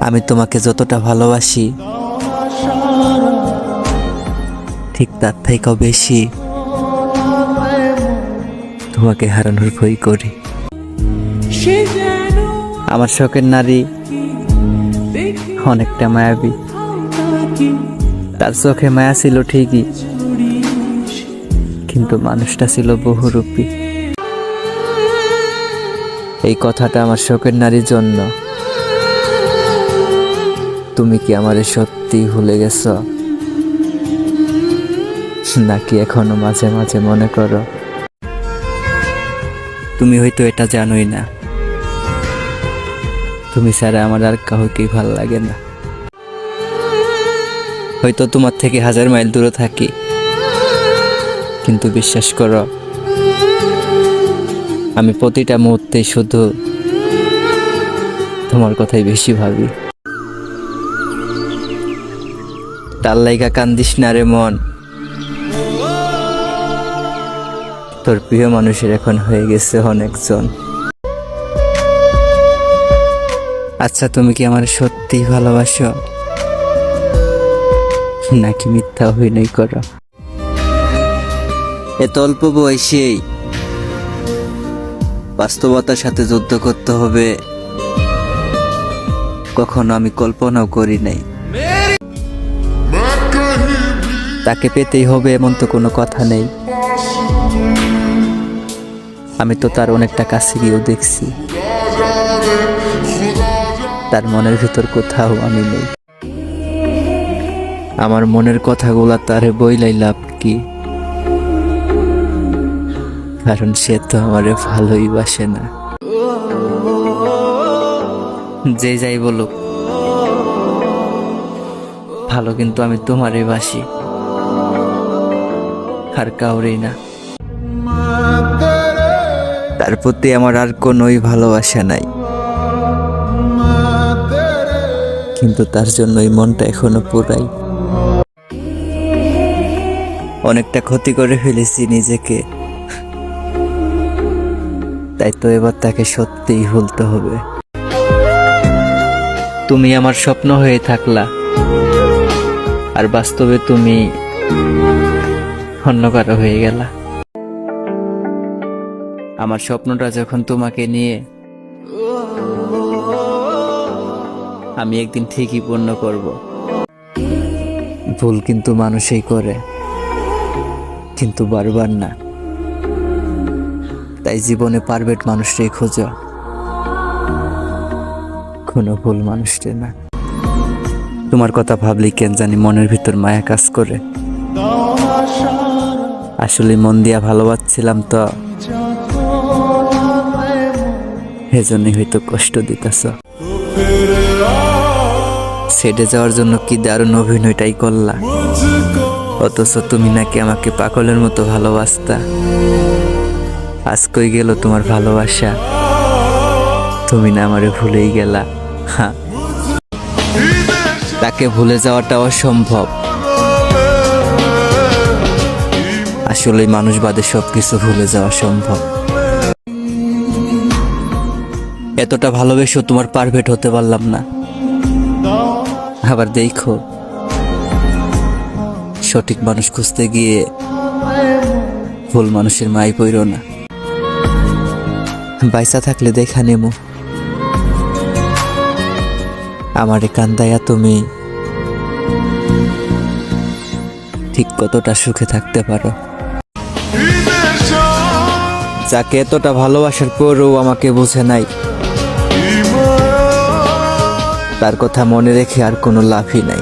আমি তোমাকে যতটা ভালোবাসি ঠিক তার থেকেও বেশি তোমাকে হারানোর ভয় করি। আমার শখের নারী অনেকটা মায়াবী, তার চোখে মায়া ছিল ঠিকই, কিন্তু মানুষটা ছিল বহুরূপী। এই কথাটা আমার শখের নারীর জন্য। তুমি কি আমারে সত্যি ভুলে গেছ, নাকি এখনো মাঝে মাঝে মনে করো? তুমি হয়তো এটা জানোই না, তুমি ছাড়া আমার আর কাউকেই ভালো লাগে না। হয়তো তোমার থেকে 1000 মাইল দূরে থাকি, কিন্তু বিশ্বাস করো আমি প্রতিটা মুহূর্তে শুধু তোমার কথাই বেশি ভাবি। তার লাইগা কান্দিস না রে মন, তোর প্রিয় মানুষের এখন হয়ে গেছে অনেকজন। আচ্ছা, তুমি কি আমার সত্যি ভালোবাসো, নাকি মিথ্যা অভিনয় করো? এত অল্প বয়সেই বাস্তবতার সাথে যুদ্ধ করতে হবে কখনো আমি কল্পনাও করি নাই। তাকে পেতেই হবে এমন তো কোনো কথা নেই। আমি তো তার অনেকটা কাছে গিয়েও দেখছি, তার মনের ভিতর কোথাও আমি নেই। আমার মনের কথাগুলা তারে বইলাই লাভ কি, কারণ সে তো আমারে ভালোই বাসে না। যে যাই বলুক, ভালো কিন্তু আমি তোমারই বাসি, আর কাউরেই না। তার প্রতি আমার আর কোনোই ভালোবাসা নাই, কিন্তু তার জন্যই মনটা এখনো পুরাই। অনেকটা ক্ষতি করে ফেলেছি নিজেকে, তাই তো এবার তাকে সত্যিই ভুলতে হবে। তুমি আমার স্বপ্ন হয়ে থাকলা, আর বাস্তবে তুমি অন্য কারো হয়ে গেলা। আমার স্বপ্নটা যখন তোমাকে নিয়ে, আমি একদিন ঠিকই পূর্ণ করব। ভুল কিন্তু মানুষই করে, কিন্তু বারবার না। তাই জীবনে পারফেক্ট মানুষটাই খোঁজো, কোনো ভুল মানুষটা না। তোমার কথা ভাবলেই কেন জানি মনের ভিতর মায়া কাজ করে। আসলে মন দিয়া ভালোবাসছিলাম তো, এজন্যই হয়তো কষ্ট দিতেছ। ছেড়ে যাওয়ার জন্য কি দারুণ অভিনয়টাই করলা, অথচ তুমি নাকি আমাকে পাগলের মতো ভালোবাসতা। আজ কই গেল তোমার ভালোবাসা, তুমি না আমারে ভুলেই গেলা। হ্যাঁ, তাকে ভুলে যাওয়াটা অসম্ভব। আসলে মানুষ বাদে সবকিছু ভুলে যাওয়া সম্ভব। এতটা ভালোবেসেও তোমার পারফেক্ট হতে পারলাম না। আবার দেখো, সঠিক মানুষ খুঁজতে গিয়ে ভুল মানুষের মাই পইরো না। বাইসা থাকলে দেখা নেমো, আমারে কান্দাইয়া তুমি ঠিক কতটা সুখে থাকতে পারো। যাকে এতটা ভালোবাসার পরও আমাকে বোঝে নাই, তার কথা মনে রেখে আর কোনো লাভই নাই।